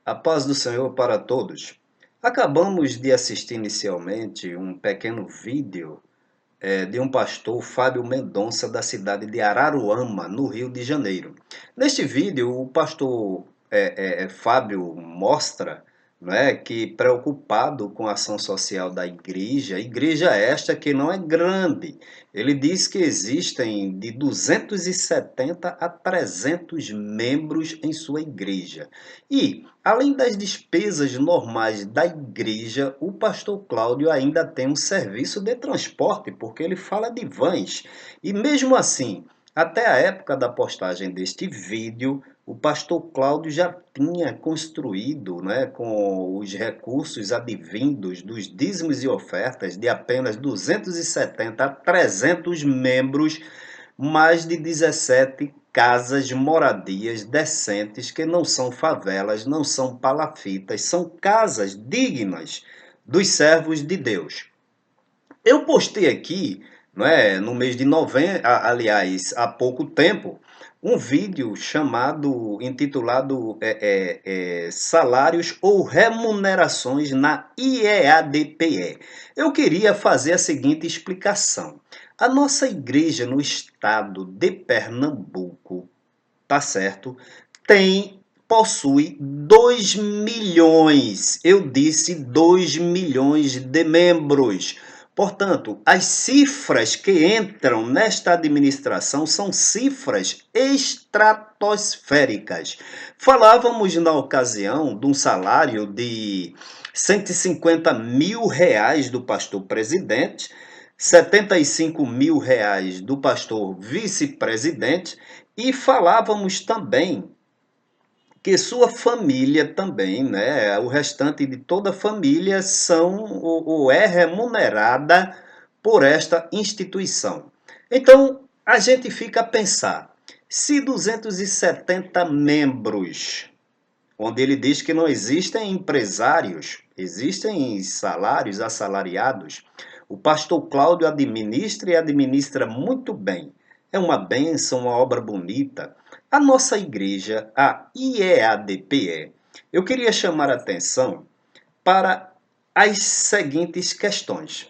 A paz do Senhor para todos. Acabamos de assistir inicialmente um pequeno vídeo de um pastor, Fábio Mendonça, da cidade de Araruama, no Rio de Janeiro. Neste vídeo, o pastor Fábio mostra, não é, que preocupado com a ação social da igreja esta que não é grande. Ele diz que existem de 270 a 300 membros em sua igreja. E, além das despesas normais da igreja, o pastor Cláudio ainda tem um serviço de transporte, porque ele fala de vans. E mesmo assim, até a época da postagem deste vídeo, o pastor Cláudio já tinha construído, né, com os recursos advindos dos dízimos e ofertas de apenas 270 a 300 membros, mais de 17 casas, moradias decentes, que não são favelas, não são palafitas, são casas dignas dos servos de Deus. Eu postei aqui, não é, no mês de novembro, aliás, há pouco tempo, um vídeo intitulado Salários ou Remunerações na IEADPE. Eu queria fazer a seguinte explicação. A nossa igreja no estado de Pernambuco, tá certo, possui 2 milhões, eu disse 2 milhões de membros. Portanto, as cifras que entram nesta administração são cifras estratosféricas. Falávamos na ocasião de um salário de 150 mil reais do pastor presidente, 75 mil reais do pastor vice-presidente, e falávamos também que sua família também, né, o restante de toda a família é remunerada por esta instituição. Então, a gente fica a pensar, se 270 membros, onde ele diz que não existem empresários, existem salários assalariados, o pastor Cláudio administra e administra muito bem. É uma bênção, uma obra bonita. A nossa igreja, a IEADPE, eu queria chamar a atenção para as seguintes questões.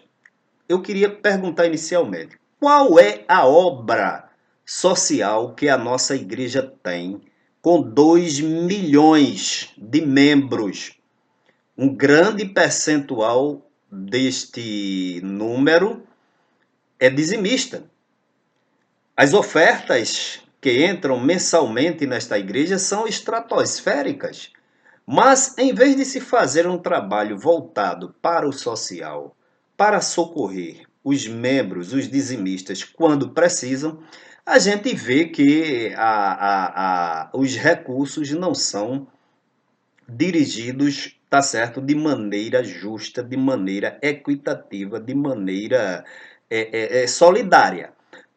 Eu queria perguntar inicialmente, qual é a obra social que a nossa igreja tem com 2 milhões de membros? Um grande percentual deste número é dizimista. As ofertas que entram mensalmente nesta igreja são estratosféricas. Mas, em vez de se fazer um trabalho voltado para o social, para socorrer os membros, os dizimistas, quando precisam, a gente vê que os recursos não são dirigidos, tá certo, de maneira justa, de maneira equitativa, de maneira solidária.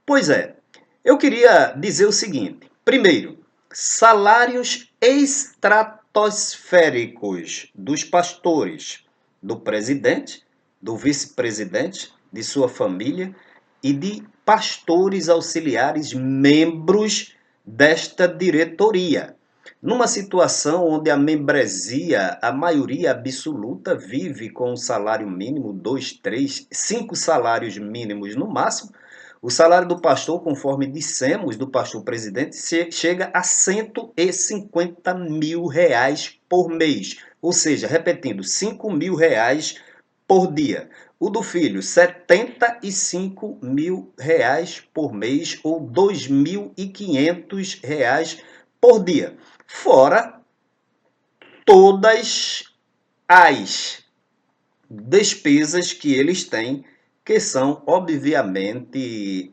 Pois é, eu queria dizer o seguinte. Primeiro, salários estratosféricos dos pastores, do presidente, do vice-presidente, de sua família e de pastores auxiliares, membros desta diretoria. Numa situação onde a membresia, a maioria absoluta, vive com um salário mínimo, 2, 3, 5 salários mínimos no máximo, o salário do pastor, conforme dissemos, do pastor presidente, chega a 150 mil reais por mês. Ou seja, repetindo, 5 mil reais por dia. O do filho, 75 mil reais por mês ou 2.500 reais por dia. Fora todas as despesas que eles têm, que são obviamente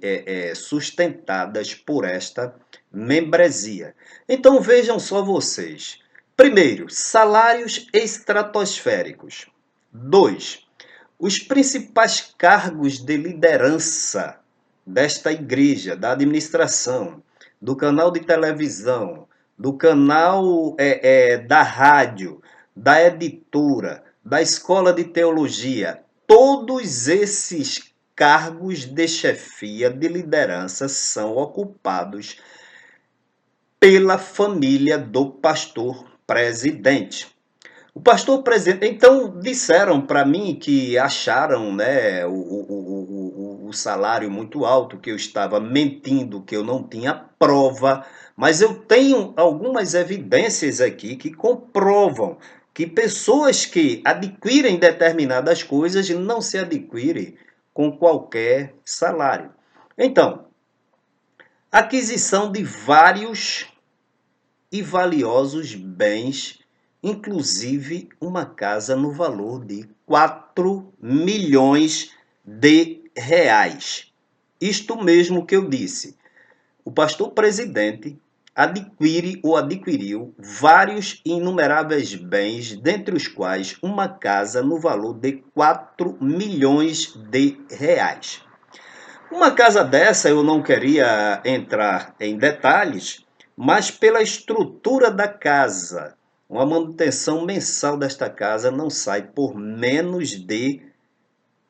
sustentadas por esta membresia. Então vejam só vocês. Primeiro, salários estratosféricos. 2. Os principais cargos de liderança desta igreja, da administração, do canal de televisão, do canal da rádio, da editora, da escola de teologia, todos esses cargos de chefia, de liderança, são ocupados pela família do pastor presidente. O pastor presidente, então disseram para mim que acharam, né, o salário muito alto, que eu estava mentindo, que eu não tinha prova, mas eu tenho algumas evidências aqui que comprovam que pessoas que adquirem determinadas coisas não se adquirem com qualquer salário. Então, aquisição de vários e valiosos bens, inclusive uma casa no valor de 4 milhões de reais. Isto mesmo que eu disse. O pastor presidente adquire ou adquiriu vários e inumeráveis bens, dentre os quais uma casa no valor de 4 milhões de reais. Uma casa dessa eu não queria entrar em detalhes, mas pela estrutura da casa, uma manutenção mensal desta casa não sai por menos de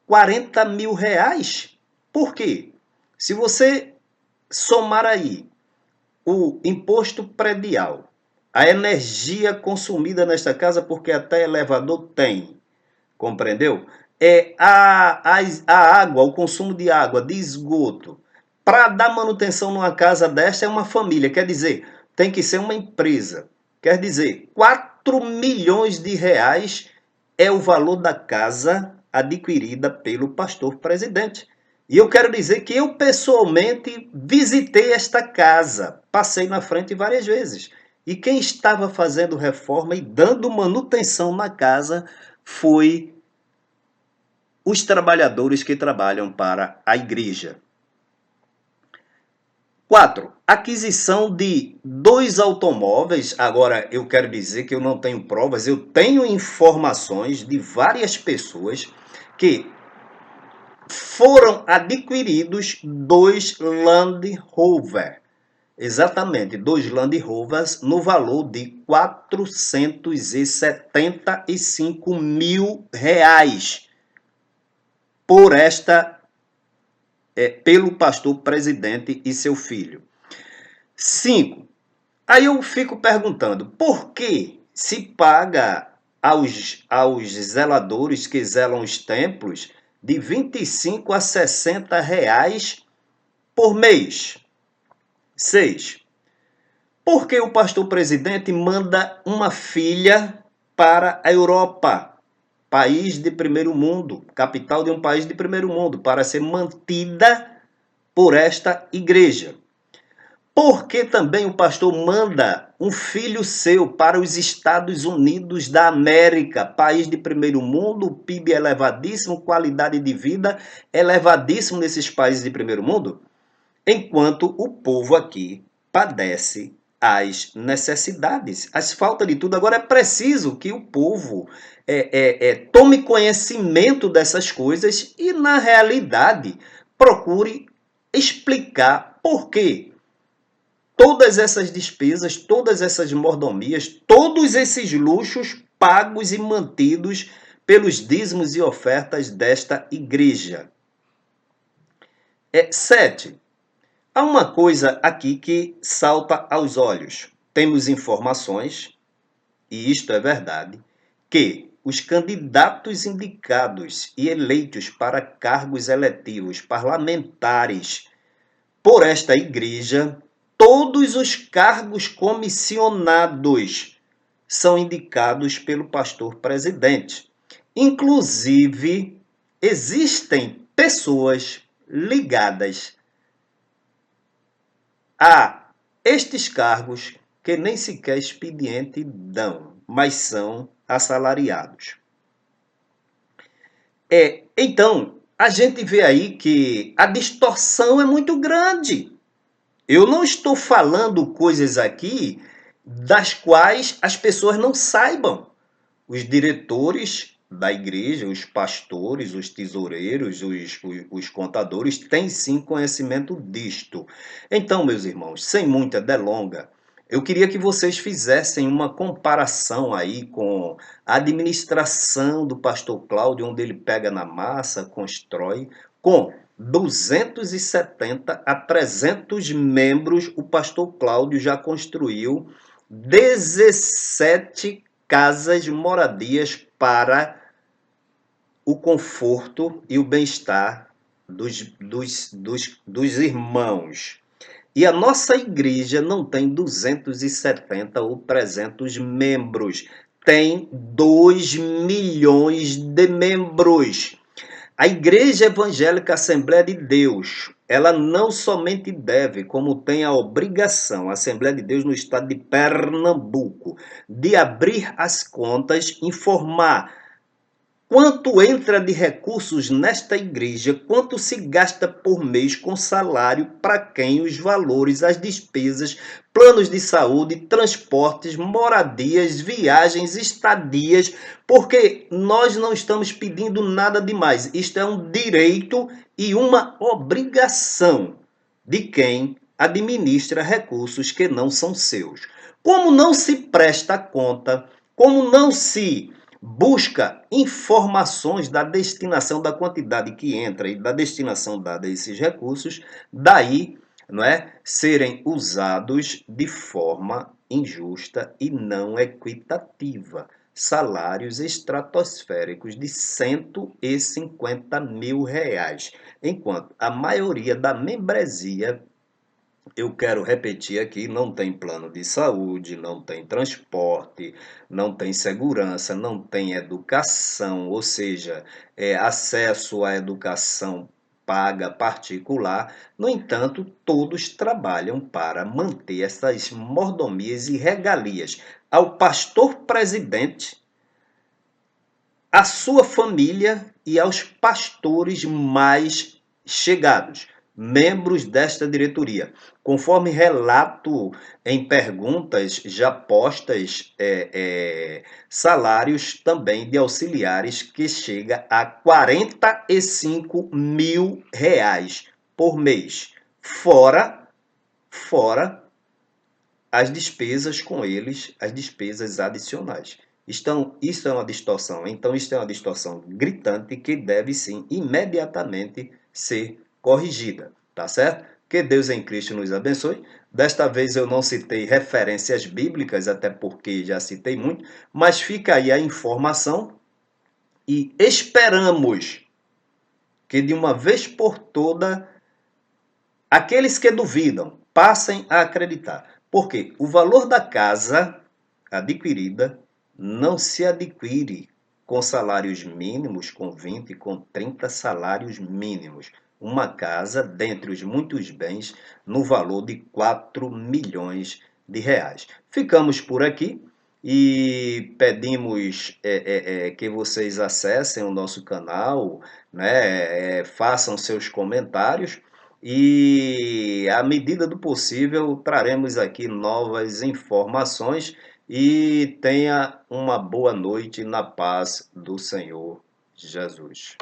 40 mil reais. Por quê? Se você somar aí o imposto predial, a energia consumida nesta casa, porque até elevador tem, compreendeu? A água, o consumo de água, de esgoto, para dar manutenção numa casa desta é uma família, quer dizer, tem que ser uma empresa. Quer dizer, 4 milhões de reais é o valor da casa adquirida pelo pastor presidente. E eu quero dizer que eu pessoalmente visitei esta casa, passei na frente várias vezes. E quem estava fazendo reforma e dando manutenção na casa foi os trabalhadores que trabalham para a igreja. 4. Aquisição de 2 automóveis. Agora, eu quero dizer que eu não tenho provas, eu tenho informações de várias pessoas que foram adquiridos 2 Land Rover. Exatamente, 2 Land Rovers no valor de 475 mil reais por pelo pastor presidente e seu filho. 5. Aí eu fico perguntando, por que se paga aos zeladores que zelam os templos de 25 a 60 reais por mês? 6. Por que o pastor presidente manda uma filha para a Europa, país de primeiro mundo, capital de um país de primeiro mundo, para ser mantida por esta igreja? Por que também o pastor manda um filho seu para os Estados Unidos da América, país de primeiro mundo, PIB elevadíssimo, qualidade de vida elevadíssimo nesses países de primeiro mundo, enquanto o povo aqui padece as necessidades, as faltas de tudo. Agora é preciso que o povo tome conhecimento dessas coisas e, na realidade, procure explicar por quê. Todas essas despesas, todas essas mordomias, todos esses luxos pagos e mantidos pelos dízimos e ofertas desta igreja. 7. Há uma coisa aqui que salta aos olhos. Temos informações, e isto é verdade, que os candidatos indicados e eleitos para cargos eletivos parlamentares por esta igreja, todos os cargos comissionados são indicados pelo pastor presidente. Inclusive, existem pessoas ligadas a estes cargos que nem sequer expediente dão, mas são assalariados. Então, a gente vê aí que a distorção é muito grande. Eu não estou falando coisas aqui das quais as pessoas não saibam. Os diretores da igreja, os pastores, os tesoureiros, os contadores têm sim conhecimento disto. Então, meus irmãos, sem muita delonga, eu queria que vocês fizessem uma comparação aí com a administração do pastor Cláudio, onde ele pega na massa, constrói, com 270 a 300 membros, o pastor Cláudio já construiu 17 casas, moradias para o conforto e o bem-estar dos irmãos. E a nossa igreja não tem 270 ou 300 membros, tem 2 milhões de membros. A Igreja Evangélica Assembleia de Deus, ela não somente deve, como tem a obrigação, a Assembleia de Deus no estado de Pernambuco, de abrir as contas, informar quanto entra de recursos nesta igreja, quanto se gasta por mês com salário, para quem, os valores, as despesas, planos de saúde, transportes, moradias, viagens, estadias, porque nós não estamos pedindo nada demais. Isto é um direito e uma obrigação de quem administra recursos que não são seus. Como não se presta conta, como não se busca informações da destinação, da quantidade que entra e da destinação dada a esses recursos, daí, não é, serem usados de forma injusta e não equitativa. Salários estratosféricos de 150 mil reais, enquanto a maioria da membresia, eu quero repetir aqui, não tem plano de saúde, não tem transporte, não tem segurança, não tem educação, ou seja, acesso à educação paga particular. No entanto, todos trabalham para manter essas mordomias e regalias ao pastor presidente, à sua família e aos pastores mais chegados, membros desta diretoria. Conforme relato em perguntas já postas, salários também de auxiliares que chega a 45 mil reais por mês, fora as despesas com eles, as despesas adicionais. Isso é uma distorção. Então, isso é uma distorção gritante que deve, sim, imediatamente ser corrigida. Tá certo? Que Deus em Cristo nos abençoe. Desta vez eu não citei referências bíblicas, até porque já citei muito, mas fica aí a informação e esperamos que de uma vez por toda aqueles que duvidam passem a acreditar. Porque o valor da casa adquirida não se adquire com salários mínimos, com 20, com 30 salários mínimos. Uma casa, dentre os muitos bens, no valor de 4 milhões de reais. Ficamos por aqui e pedimos que vocês acessem o nosso canal, né, façam seus comentários e, à medida do possível, traremos aqui novas informações e tenha uma boa noite na paz do Senhor Jesus.